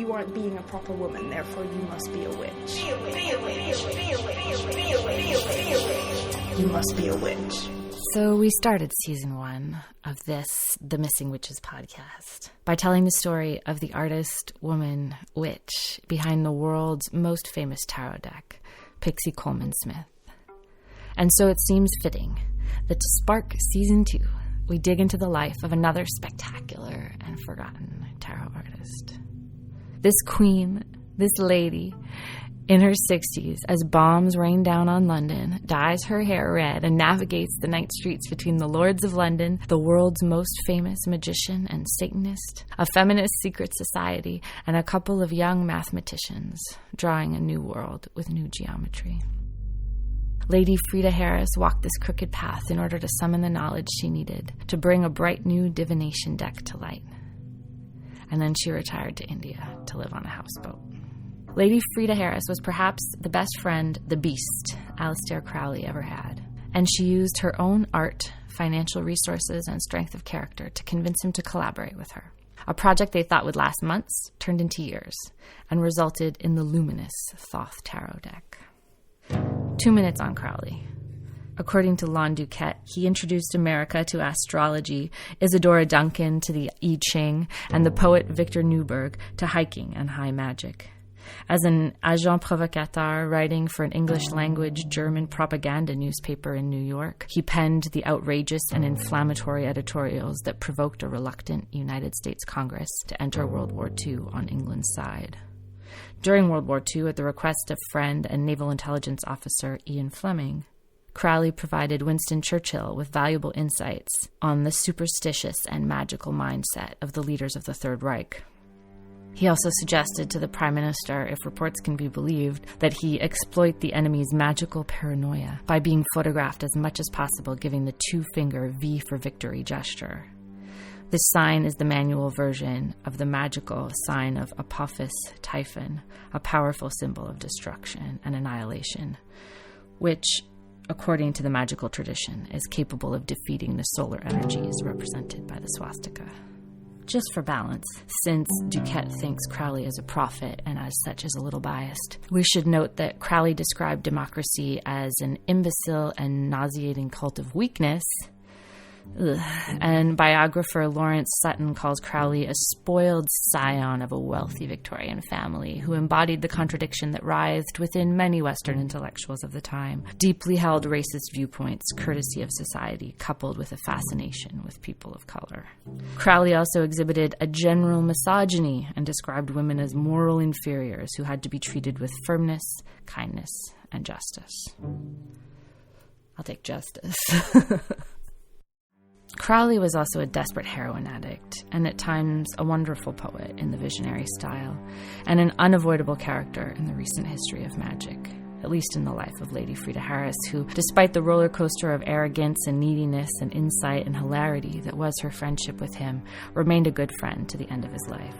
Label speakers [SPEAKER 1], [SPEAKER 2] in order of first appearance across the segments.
[SPEAKER 1] you aren't being a proper woman, therefore you must be a witch. You must be a witch.
[SPEAKER 2] So we started season 1 of this The Missing Witches podcast by telling the story of the artist, woman, witch behind the world's most famous tarot deck, Pixie Colman Smith. And so it seems fitting that to spark season 2, we dig into the life of another spectacular and forgotten tarot artist. This queen, this lady, in her 60s, as bombs rain down on London, dyes her hair red and navigates the night streets between the lords of London, the world's most famous magician and satanist, a feminist secret society, and a couple of young mathematicians, drawing a new world with new geometry. Lady Frieda Harris walked this crooked path in order to summon the knowledge she needed to bring a bright new divination deck to light. And then she retired to India to live on a houseboat. Lady Frieda Harris was perhaps the best friend the beast, Aleister Crowley, ever had. And she used her own art, financial resources, and strength of character to convince him to collaborate with her. A project they thought would last months turned into years and resulted in the luminous Thoth Tarot deck. 2 minutes on Crowley. According to Lon Duquette, he introduced America to astrology, Isadora Duncan to the I Ching, and the poet Victor Newberg to hiking and high magic. As an agent provocateur writing for an English-language German propaganda newspaper in New York, he penned the outrageous and inflammatory editorials that provoked a reluctant United States Congress to enter World War II on England's side. During World War II, at the request of friend and naval intelligence officer Ian Fleming, Crowley provided Winston Churchill with valuable insights on the superstitious and magical mindset of the leaders of the Third Reich. He also suggested to the Prime Minister, if reports can be believed, that he exploit the enemy's magical paranoia by being photographed as much as possible, giving the two-finger V for victory gesture. This sign is the manual version of the magical sign of Apophis Typhon, a powerful symbol of destruction and annihilation, which, according to the magical tradition, is capable of defeating the solar energies represented by the swastika. Just for balance, since Duquette thinks Crowley is a prophet and as such is a little biased, we should note that Crowley described democracy as an imbecile and nauseating cult of weakness. And biographer Lawrence Sutton calls Crowley a spoiled scion of a wealthy Victorian family who embodied the contradiction that writhed within many Western intellectuals of the time: deeply held racist viewpoints, courtesy of society, coupled with a fascination with people of color. Crowley also exhibited a general misogyny and described women as moral inferiors who had to be treated with firmness, kindness, and justice. I'll take justice. Crowley was also a desperate heroin addict, and at times a wonderful poet in the visionary style, and an unavoidable character in the recent history of magic, at least in the life of Lady Frieda Harris, who, despite the roller coaster of arrogance and neediness and insight and hilarity that was her friendship with him, remained a good friend to the end of his life.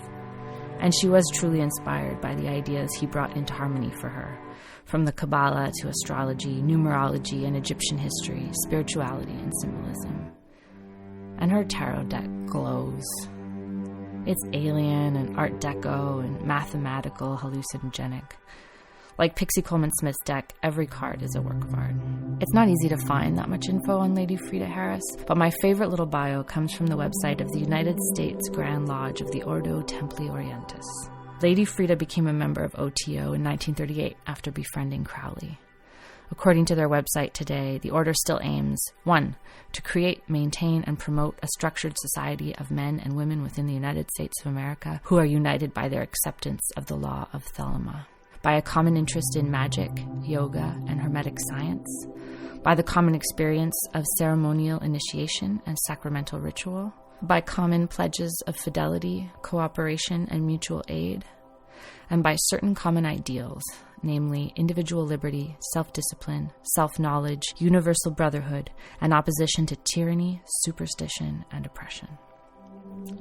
[SPEAKER 2] And she was truly inspired by the ideas he brought into harmony for her, from the Kabbalah to astrology, numerology, and Egyptian history, spirituality, and symbolism. And her tarot deck glows. It's alien and Art Deco and mathematical, hallucinogenic. Like Pixie Colman Smith's deck, every card is a work of art. It's not easy to find that much info on Lady Frieda Harris, but my favorite little bio comes from the website of the United States Grand Lodge of the Ordo Templi Orientis. Lady Frieda became a member of OTO in 1938 after befriending Crowley. According to their website today, the order still aims, 1, to create, maintain, and promote a structured society of men and women within the United States of America who are united by their acceptance of the law of Thelema, by a common interest in magic, yoga, and hermetic science, by the common experience of ceremonial initiation and sacramental ritual, by common pledges of fidelity, cooperation, and mutual aid, and by certain common ideals, namely individual liberty, self-discipline, self-knowledge, universal brotherhood, and opposition to tyranny, superstition, and oppression.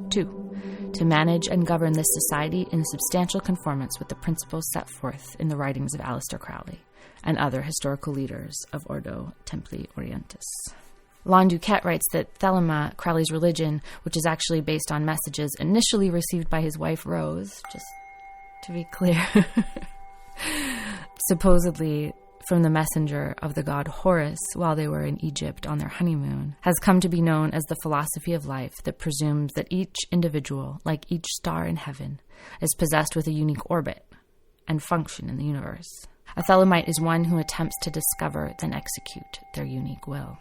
[SPEAKER 2] 2, to manage and govern this society in substantial conformance with the principles set forth in the writings of Aleister Crowley and other historical leaders of Ordo Templi Orientis. Lon Duquette writes that Thelema, Crowley's religion, which is actually based on messages initially received by his wife Rose, just to be clear. Supposedly from the messenger of the god Horus while they were in Egypt on their honeymoon, has come to be known as the philosophy of life that presumes that each individual, like each star in heaven, is possessed with a unique orbit and function in the universe. A Thelemite is one who attempts to discover and execute their unique will.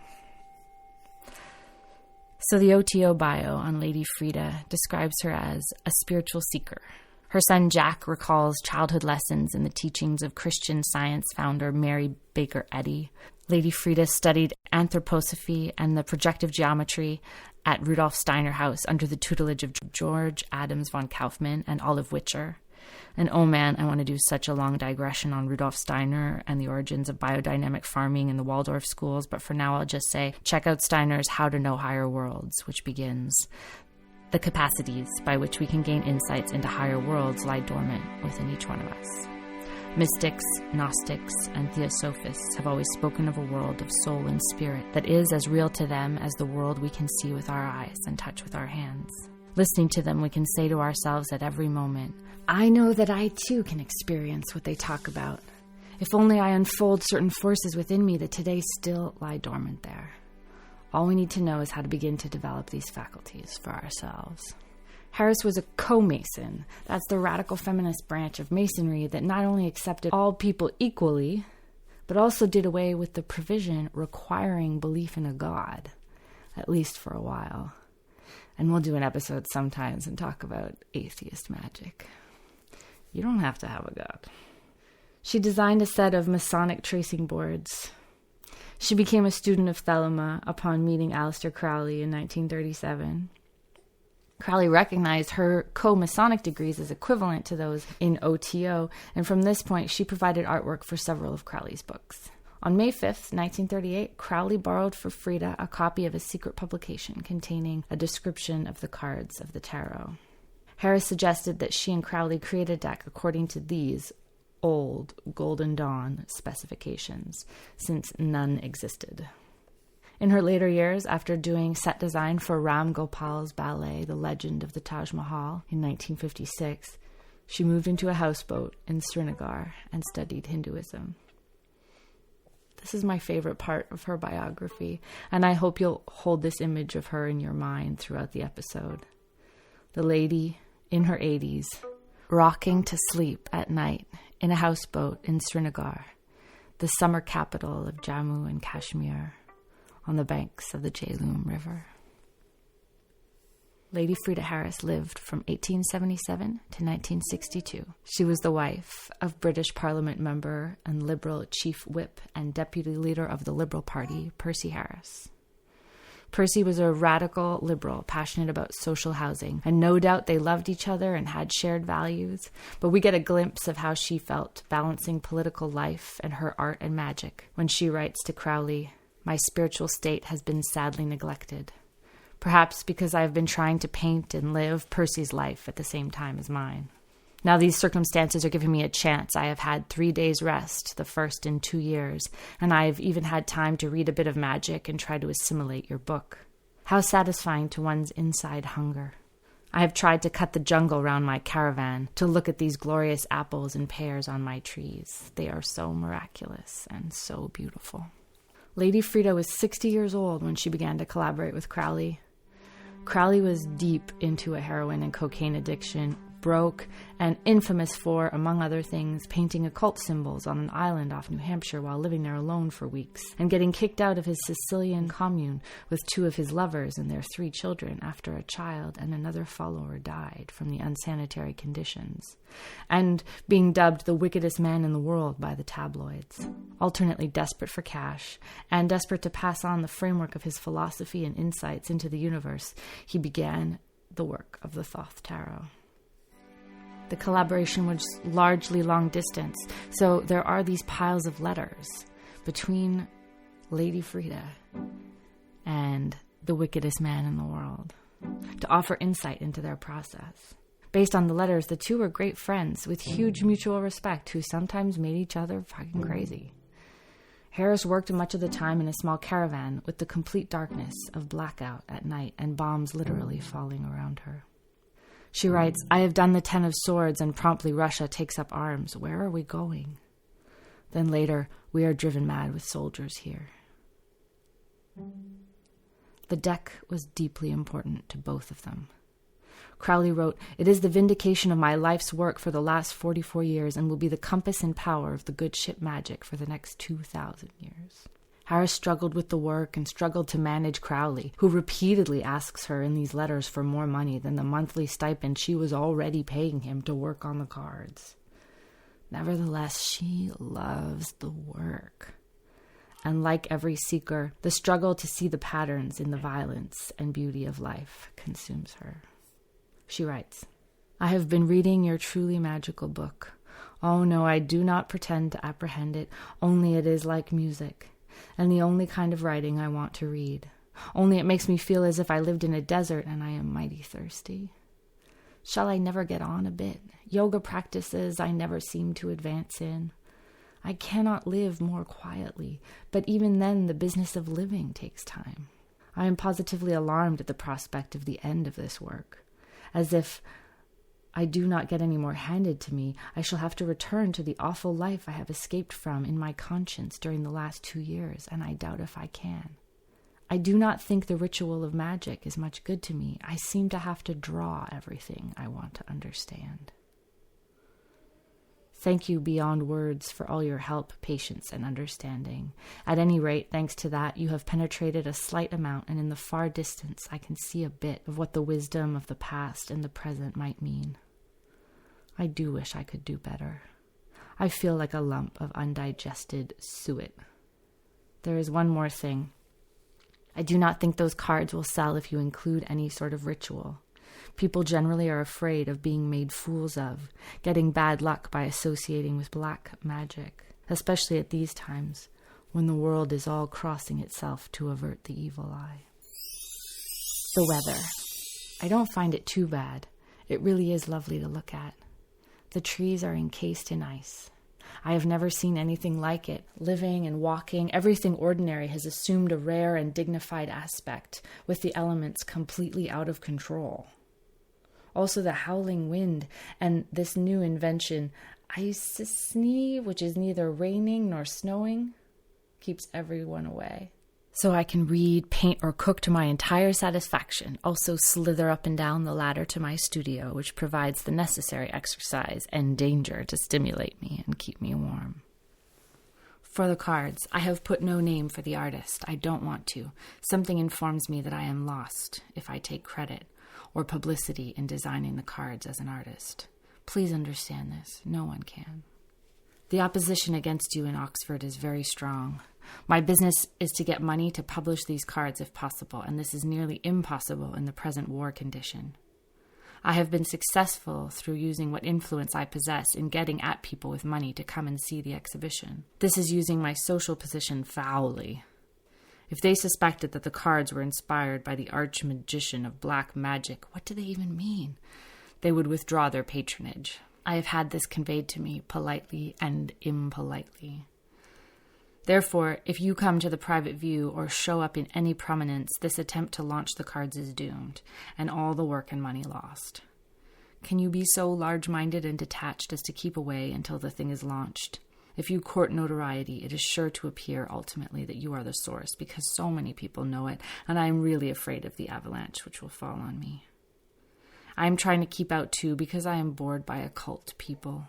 [SPEAKER 2] So the OTO bio on Lady Frieda describes her as a spiritual seeker. Her son Jack recalls childhood lessons in the teachings of Christian Science founder Mary Baker Eddy. Lady Frieda studied anthroposophy and the projective geometry at Rudolf Steiner House under the tutelage of George Adams von Kaufmann and Olive Witcher. And oh man, I want to do such a long digression on Rudolf Steiner and the origins of biodynamic farming in the Waldorf schools, but for now I'll just say, check out Steiner's How to Know Higher Worlds, which begins, the capacities by which we can gain insights into higher worlds lie dormant within each one of us. Mystics, Gnostics, and Theosophists have always spoken of a world of soul and spirit that is as real to them as the world we can see with our eyes and touch with our hands. Listening to them, we can say to ourselves at every moment, I know that I too can experience what they talk about. If only I unfold certain forces within me that today still lie dormant there. All we need to know is how to begin to develop these faculties for ourselves. Harris was a co-Mason. That's the radical feminist branch of Masonry that not only accepted all people equally, but also did away with the provision requiring belief in a god, at least for a while. And we'll do an episode sometimes and talk about atheist magic. You don't have to have a god. She designed a set of Masonic tracing boards. She became a student of Thelema upon meeting Aleister Crowley in 1937. Crowley recognized her co-Masonic degrees as equivalent to those in OTO, and from this point she provided artwork for several of Crowley's books. On May 5th, 1938, Crowley borrowed for Frieda a copy of a secret publication containing a description of the cards of the tarot. Harris suggested that she and Crowley create a deck according to these old Golden Dawn specifications, since none existed. In her later years, after doing set design for Ram Gopal's ballet, The Legend of the Taj Mahal, in 1956, she moved into a houseboat in Srinagar and studied Hinduism. This is my favorite part of her biography, and I hope you'll hold this image of her in your mind throughout the episode. The lady in her 80s, rocking to sleep at night in a houseboat in Srinagar, the summer capital of Jammu and Kashmir, on the banks of the Jhelum River. Lady Frieda Harris lived from 1877 to 1962. She was the wife of British Parliament member and Liberal Chief Whip and Deputy Leader of the Liberal Party, Percy Harris. Percy was a radical liberal, passionate about social housing, and no doubt they loved each other and had shared values, but we get a glimpse of how she felt balancing political life and her art and magic when she writes to Crowley, "My spiritual state has been sadly neglected, perhaps because I have been trying to paint and live Percy's life at the same time as mine. Now these circumstances are giving me a chance. I have had 3 days rest, the first in 2 years, and I have even had time to read a bit of magic and try to assimilate your book. How satisfying to one's inside hunger. I have tried to cut the jungle round my caravan to look at these glorious apples and pears on my trees. They are so miraculous and so beautiful." Lady Frieda was 60 years old when she began to collaborate with Crowley. Crowley was deep into a heroin and cocaine addiction, broke, and infamous for, among other things, painting occult symbols on an island off New Hampshire while living there alone for weeks, and getting kicked out of his Sicilian commune with 2 of his lovers and their 3 children after a child and another follower died from the unsanitary conditions, and being dubbed the wickedest man in the world by the tabloids. Alternately desperate for cash and desperate to pass on the framework of his philosophy and insights into the universe, he began the work of the Thoth Tarot. The collaboration was largely long distance, so there are these piles of letters between Lady Frieda and the wickedest man in the world to offer insight into their process. Based on the letters, the two were great friends with huge mutual respect who sometimes made each other fucking crazy. Harris worked much of the time in a small caravan with the complete darkness of blackout at night and bombs literally falling around her. She writes, I have done the 10 of Swords, and promptly Russia takes up arms. Where are we going? Then later, we are driven mad with soldiers here. The deck was deeply important to both of them. Crowley wrote, It is the vindication of my life's work for the last 44 years and will be the compass and power of the good ship Magic for the next 2,000 years. Harris struggled with the work and struggled to manage Crowley, who repeatedly asks her in these letters for more money than the monthly stipend she was already paying him to work on the cards. Nevertheless, she loves the work. And like every seeker, the struggle to see the patterns in the violence and beauty of life consumes her. She writes, I have been reading your truly magical book. Oh no, I do not pretend to apprehend it, only it is like music, and the only kind of writing I want to read. Only it makes me feel as if I lived in a desert and I am mighty thirsty. Shall I never get on a bit? Yoga practices I never seem to advance in. I cannot live more quietly, but even then the business of living takes time. I am positively alarmed at the prospect of the end of this work. As if I do not get any more handed to me, I shall have to return to the awful life I have escaped from in my conscience during the last 2 years, and I doubt if I can. I do not think the ritual of magic is much good to me. I seem to have to draw everything I want to understand. Thank you beyond words for all your help, patience, and understanding. At any rate, thanks to that, you have penetrated a slight amount, and in the far distance I can see a bit of what the wisdom of the past and the present might mean. I do wish I could do better. I feel like a lump of undigested suet. There is one more thing. I do not think those cards will sell if you include any sort of ritual. People generally are afraid of being made fools of, getting bad luck by associating with black magic, especially at these times when the world is all crossing itself to avert the evil eye. The weather. I don't find it too bad. It really is lovely to look at. The trees are encased in ice. I have never seen anything like it. Living and walking, everything ordinary has assumed a rare and dignified aspect, with the elements completely out of control. Also the howling wind and this new invention, ice-snee, which is neither raining nor snowing, keeps everyone away. So I can read, paint, or cook to my entire satisfaction, also slither up and down the ladder to my studio, which provides the necessary exercise and danger to stimulate me and keep me warm. For the cards, I have put no name for the artist. I don't want to. Something informs me that I am lost if I take credit or publicity in designing the cards as an artist. Please understand this. No one can. The opposition against you in Oxford is very strong. My business is to get money to publish these cards if possible, and this is nearly impossible in the present war condition. I have been successful through using what influence I possess in getting at people with money to come and see the exhibition. This is using my social position foully. If they suspected that the cards were inspired by the arch-magician of black magic, what do they even mean? They would withdraw their patronage. I have had this conveyed to me politely and impolitely. Therefore, if you come to the private view or show up in any prominence, this attempt to launch the cards is doomed, and all the work and money lost. Can you be so large-minded and detached as to keep away until the thing is launched? If you court notoriety, it is sure to appear ultimately that you are the source, because so many people know it, and I am really afraid of the avalanche which will fall on me. I am trying to keep out too, because I am bored by occult people.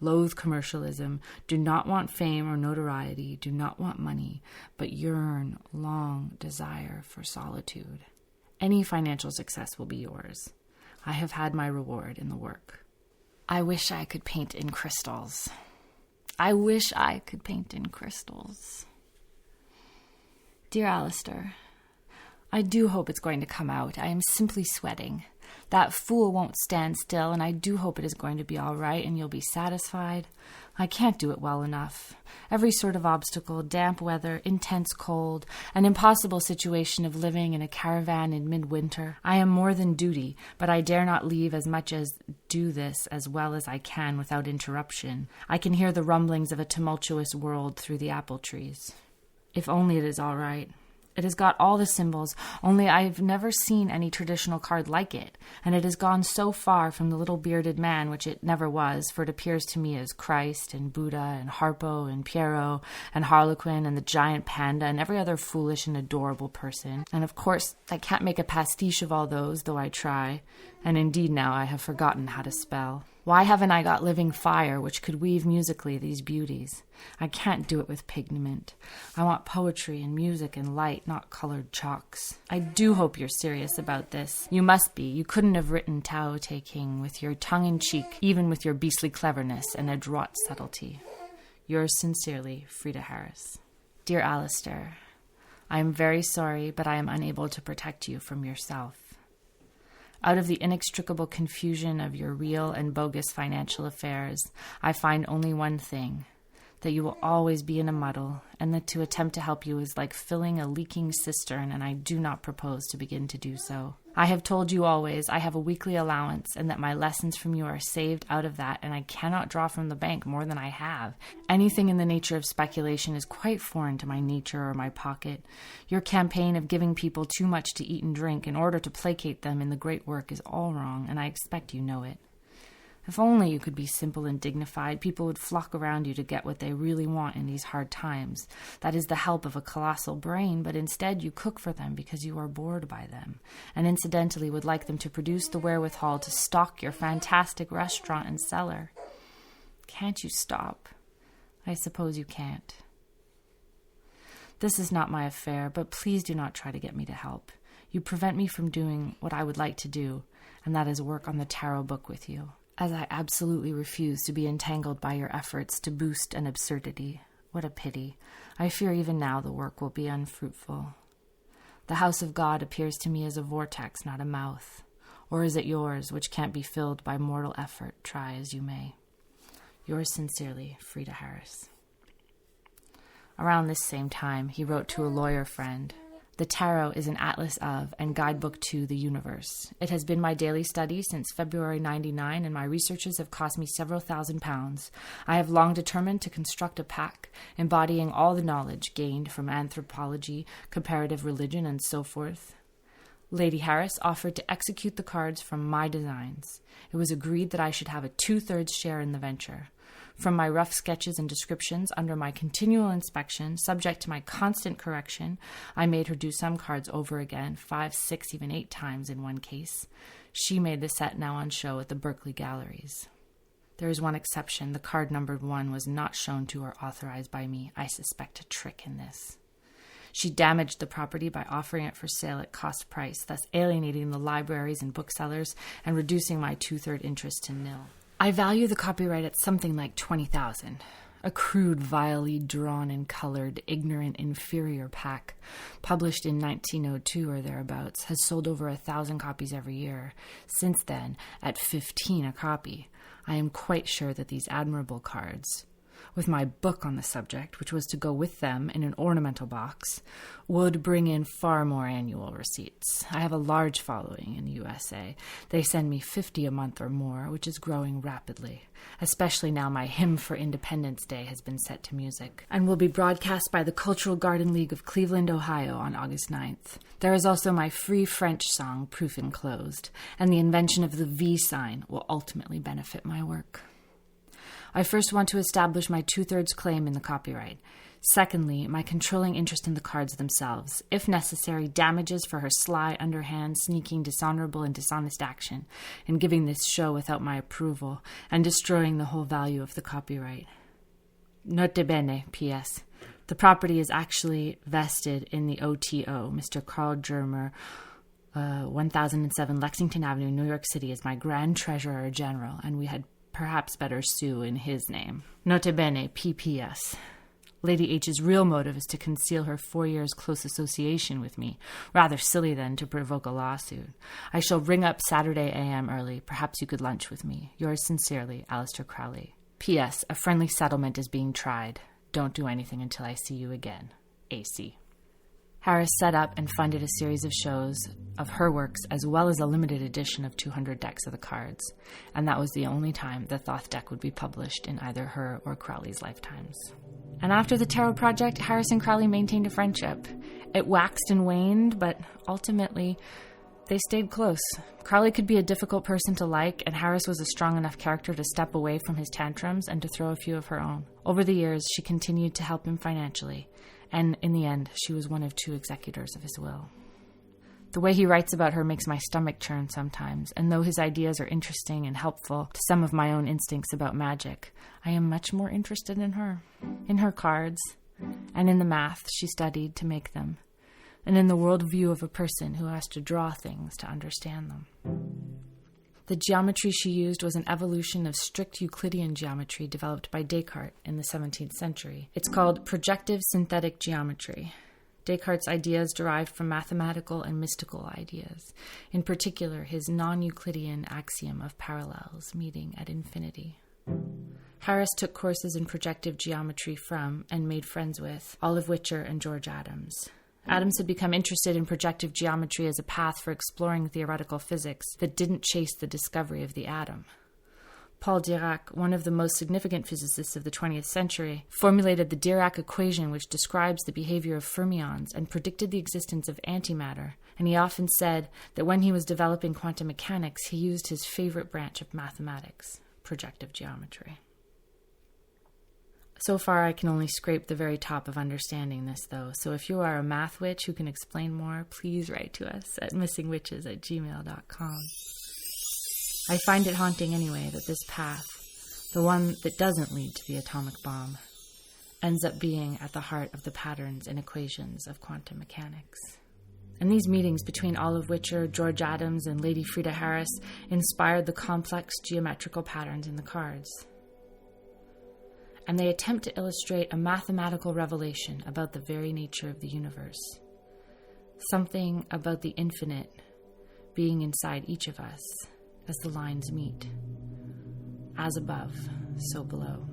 [SPEAKER 2] Loathe commercialism, do not want fame or notoriety, do not want money, but yearn, long desire for solitude. Any financial success will be yours. I have had my reward in the work. I wish I could paint in crystals. I wish I could paint in crystals. Dear Aleister, I do hope it's going to come out. I am simply sweating. That fool won't stand still, and I do hope it is going to be all right and you'll be satisfied. I can't do it well enough. Every sort of obstacle, damp weather, intense cold, an impossible situation of living in a caravan in midwinter. I am more than duty, but I dare not leave as much as do this as well as I can without interruption. I can hear the rumblings of a tumultuous world through the apple trees. If only it is all right. It has got all the symbols, only I've never seen any traditional card like it, and it has gone so far from the little bearded man, which it never was, for it appears to me as Christ and Buddha and Harpo and Pierrot and Harlequin and the giant panda and every other foolish and adorable person. And of course, I can't make a pastiche of all those, though I try, and indeed now I have forgotten how to spell. Why haven't I got living fire which could weave musically these beauties? I can't do it with pigment. I want poetry and music and light, not colored chalks. I do hope you're serious about this. You must be. You couldn't have written Tao Te King with your tongue-in-cheek, even with your beastly cleverness and adroit subtlety. Yours sincerely, Frieda Harris. Dear Aleister, I am very sorry, but I am unable to protect you from yourself. Out of the inextricable confusion of your real and bogus financial affairs, I find only one thing, that you will always be in a muddle, and that to attempt to help you is like filling a leaking cistern, and I do not propose to begin to do so. I have told you always I have a weekly allowance, and that my lessons from you are saved out of that, and I cannot draw from the bank more than I have. Anything in the nature of speculation is quite foreign to my nature or my pocket. Your campaign of giving people too much to eat and drink in order to placate them in the great work is all wrong, and I expect you know it. If only you could be simple and dignified, people would flock around you to get what they really want in these hard times. That is the help of a colossal brain, but instead you cook for them because you are bored by them, and incidentally would like them to produce the wherewithal to stock your fantastic restaurant and cellar. Can't you stop? I suppose you can't. This is not my affair, but please do not try to get me to help. You prevent me from doing what I would like to do, and that is work on the tarot book with you, as I absolutely refuse to be entangled by your efforts to boost an absurdity. What a pity. I fear even now the work will be unfruitful. The house of God appears to me as a vortex, not a mouth. Or is it yours, which can't be filled by mortal effort, try as you may? Yours sincerely, Frieda Harris. Around this same time, he wrote to a lawyer friend, "The tarot is an atlas of and guidebook to the universe. It has been my daily study since February 99, and my researches have cost me several £1,000s. I have long determined to construct a pack embodying all the knowledge gained from anthropology, comparative religion, and so forth. Lady Harris offered to execute the cards from my designs. It was agreed that I should have a 2/3 share in the venture. From my rough sketches and descriptions, under my continual inspection, subject to my constant correction, I made her do some cards over again, 5, 6, even 8 times in one case. She made the set now on show at the Berkeley Galleries. There is one exception. The card numbered 1 was not shown to or authorized by me. I suspect a trick in this. She damaged the property by offering it for sale at cost price, thus alienating the libraries and booksellers and reducing my 2/3 interest to nil. I value the copyright at something like 20,000. A crude, vilely drawn and colored, ignorant, inferior pack, published in 1902 or thereabouts, has sold over 1,000 copies every year. Since then, at 15 a copy, I am quite sure that these admirable cards, with my book on the subject, which was to go with them in an ornamental box, would bring in far more annual receipts. I have a large following in the USA. They send me 50 a month or more, which is growing rapidly, especially now my hymn for Independence Day has been set to music, and will be broadcast by the Cultural Garden League of Cleveland, Ohio on August 9th. There is also my free French song, Proof Enclosed, and the invention of the V sign will ultimately benefit my work. I first want to establish my 2/3 claim in the copyright. Secondly, my controlling interest in the cards themselves. If necessary, damages for her sly, underhand, sneaking, dishonorable, and dishonest action in giving this show without my approval and destroying the whole value of the copyright. Note bene, P.S. The property is actually vested in the OTO, Mr. Carl Germer, 1007 Lexington Avenue, New York City, is my Grand Treasurer General, and we had perhaps better sue in his name. Note bene, P.P.S. Lady H's real motive is to conceal her 4 years' close association with me. Rather silly, then, to provoke a lawsuit. I shall ring up Saturday a.m. early. Perhaps you could lunch with me. Yours sincerely, Aleister Crowley. P.S. A friendly settlement is being tried. Don't do anything until I see you again. A.C. Harris set up and funded a series of shows of her works, as well as a limited edition of 200 decks of the cards, and that was the only time the Thoth deck would be published in either her or Crowley's lifetimes. And after the tarot project, Harris and Crowley maintained a friendship. It waxed and waned, but ultimately, they stayed close. Crowley could be a difficult person to like, and Harris was a strong enough character to step away from his tantrums and to throw a few of her own. Over the years, she continued to help him financially, and in the end, she was one of 2 executors of his will. The way he writes about her makes my stomach churn sometimes, and though his ideas are interesting and helpful to some of my own instincts about magic, I am much more interested in her cards, and in the math she studied to make them, and in the worldview of a person who has to draw things to understand them. The geometry she used was an evolution of strict Euclidean geometry developed by Descartes in the 17th century. It's called projective synthetic geometry. Descartes' ideas derived from mathematical and mystical ideas, in particular his non-Euclidean axiom of parallels meeting at infinity. Harris took courses in projective geometry from, and made friends with, Olive Witcher and George Adams. Adams had become interested in projective geometry as a path for exploring theoretical physics that didn't chase the discovery of the atom. Paul Dirac, one of the most significant physicists of the 20th century, formulated the Dirac equation, which describes the behavior of fermions and predicted the existence of antimatter, and he often said that when he was developing quantum mechanics, he used his favorite branch of mathematics, projective geometry. So far, I can only scrape the very top of understanding this, though, so if you are a math witch who can explain more, please write to us at missingwitches@gmail.com. I find it haunting anyway that this path, the one that doesn't lead to the atomic bomb, ends up being at the heart of the patterns and equations of quantum mechanics. And these meetings between Olive Witcher, George Adams, and Lady Frieda Harris inspired the complex geometrical patterns in the cards. And they attempt to illustrate a mathematical revelation about the very nature of the universe. Something about the infinite being inside each of us as the lines meet. As above, so below.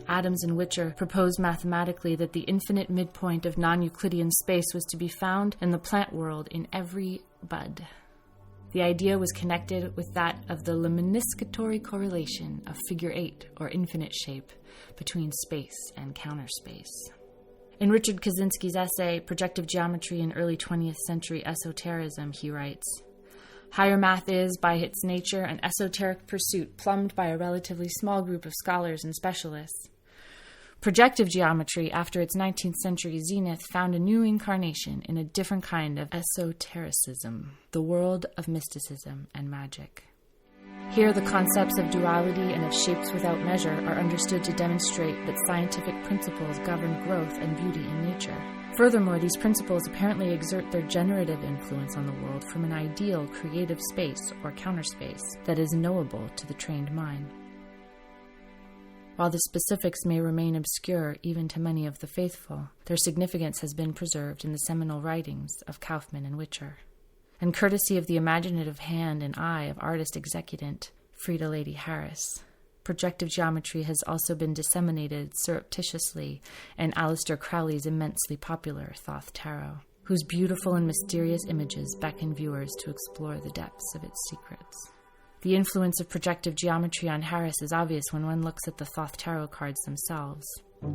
[SPEAKER 2] Adams and Witcher proposed mathematically that the infinite midpoint of non-Euclidean space was to be found in the plant world in every bud. The idea was connected with that of the lemniscatory correlation of figure 8, or infinite shape, between space and counterspace. In Richard Kaczynski's essay, Projective Geometry in Early 20th Century Esotericism, he writes, "Higher math is, by its nature, an esoteric pursuit plumbed by a relatively small group of scholars and specialists. Projective geometry, after its 19th century zenith, found a new incarnation in a different kind of esotericism, the world of mysticism and magic. Here, the concepts of duality and of shapes without measure are understood to demonstrate that scientific principles govern growth and beauty in nature. Furthermore, these principles apparently exert their generative influence on the world from an ideal creative space or counterspace that is knowable to the trained mind. While the specifics may remain obscure even to many of the faithful, their significance has been preserved in the seminal writings of Kaufman and Witcher. And courtesy of the imaginative hand and eye of artist executant Frieda Lady Harris, projective geometry has also been disseminated surreptitiously in Aleister Crowley's immensely popular Thoth Tarot, whose beautiful and mysterious images beckon viewers to explore the depths of its secrets. The influence of projective geometry on Harris is obvious when one looks at the Thoth Tarot cards themselves.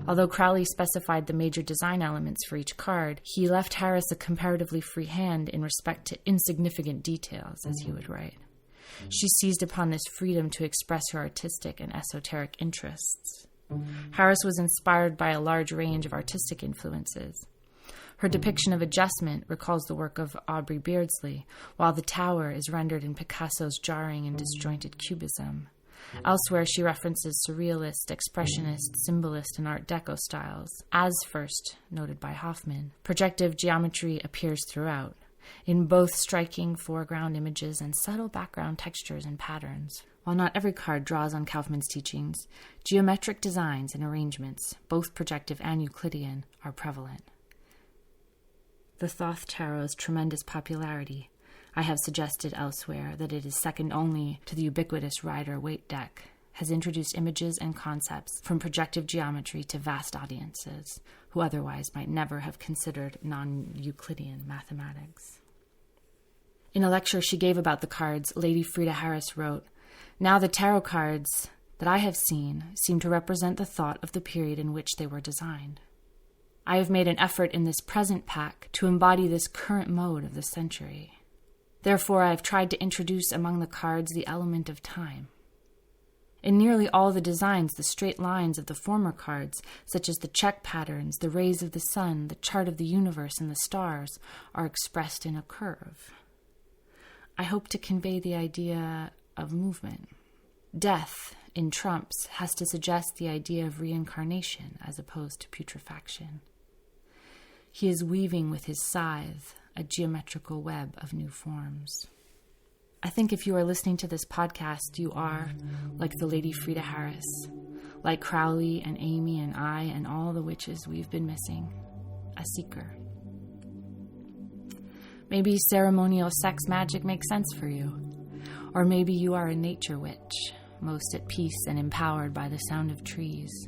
[SPEAKER 2] Although Crowley specified the major design elements for each card, he left Harris a comparatively free hand in respect to insignificant details, as he would write. She seized upon this freedom to express her artistic and esoteric interests. Harris was inspired by a large range of artistic influences. Her depiction of adjustment recalls the work of Aubrey Beardsley, while the tower is rendered in Picasso's jarring and disjointed cubism. Elsewhere, she references surrealist, expressionist, symbolist, and Art Deco styles. As first noted by Hoffman, projective geometry appears throughout, in both striking foreground images and subtle background textures and patterns. While not every card draws on Kaufman's teachings, geometric designs and arrangements, both projective and Euclidean, are prevalent. The Thoth Tarot's tremendous popularity, I have suggested elsewhere that it is second only to the ubiquitous Rider-Waite deck, has introduced images and concepts from projective geometry to vast audiences who otherwise might never have considered non-Euclidean mathematics. In a lecture she gave about the cards, Lady Frieda Harris wrote, "Now the tarot cards, that I have seen seem to represent the thought of the period in which they were designed. I have made an effort in this present pack to embody this current mode of the century. Therefore, I have tried to introduce among the cards the element of time. In nearly all the designs, the straight lines of the former cards, such as the check patterns, the rays of the sun, the chart of the universe, and the stars, are expressed in a curve. I hope to convey the idea of movement. Death, in trumps, has to suggest the idea of reincarnation as opposed to putrefaction. He is weaving with his scythe a geometrical web of new forms. I think if you are listening to this podcast, you are, like the Lady Frieda Harris, like Crowley and Amy and I and all the witches we've been missing, a seeker. Maybe ceremonial sex magic makes sense for you. Or maybe you are a nature witch, most at peace and empowered by the sound of trees.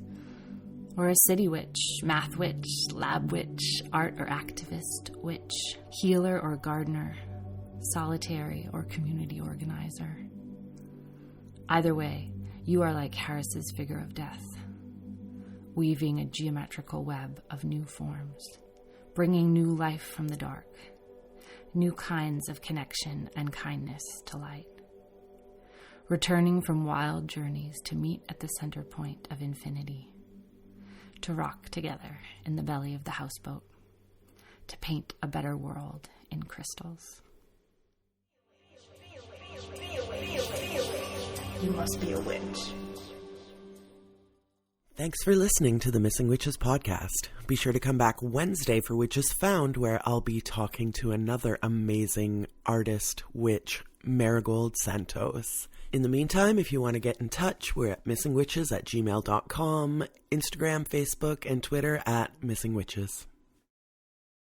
[SPEAKER 2] Or a city witch, math witch, lab witch, art or activist witch, healer or gardener, solitary or community organizer. Either way, you are like Harris's figure of death, weaving a geometrical web of new forms, bringing new life from the dark, new kinds of connection and kindness to light, returning from wild journeys to meet at the center point of infinity, to rock together in the belly of the houseboat, to paint a better world in crystals.
[SPEAKER 1] You must be a witch.
[SPEAKER 3] Thanks for listening to the Missing Witches podcast. Be sure to come back Wednesday for Witches Found, where I'll be talking to another amazing artist, witch, Marigold Santos. In the meantime, if you want to get in touch, we're at missingwitches@gmail.com, Instagram, Facebook, and Twitter at missingwitches.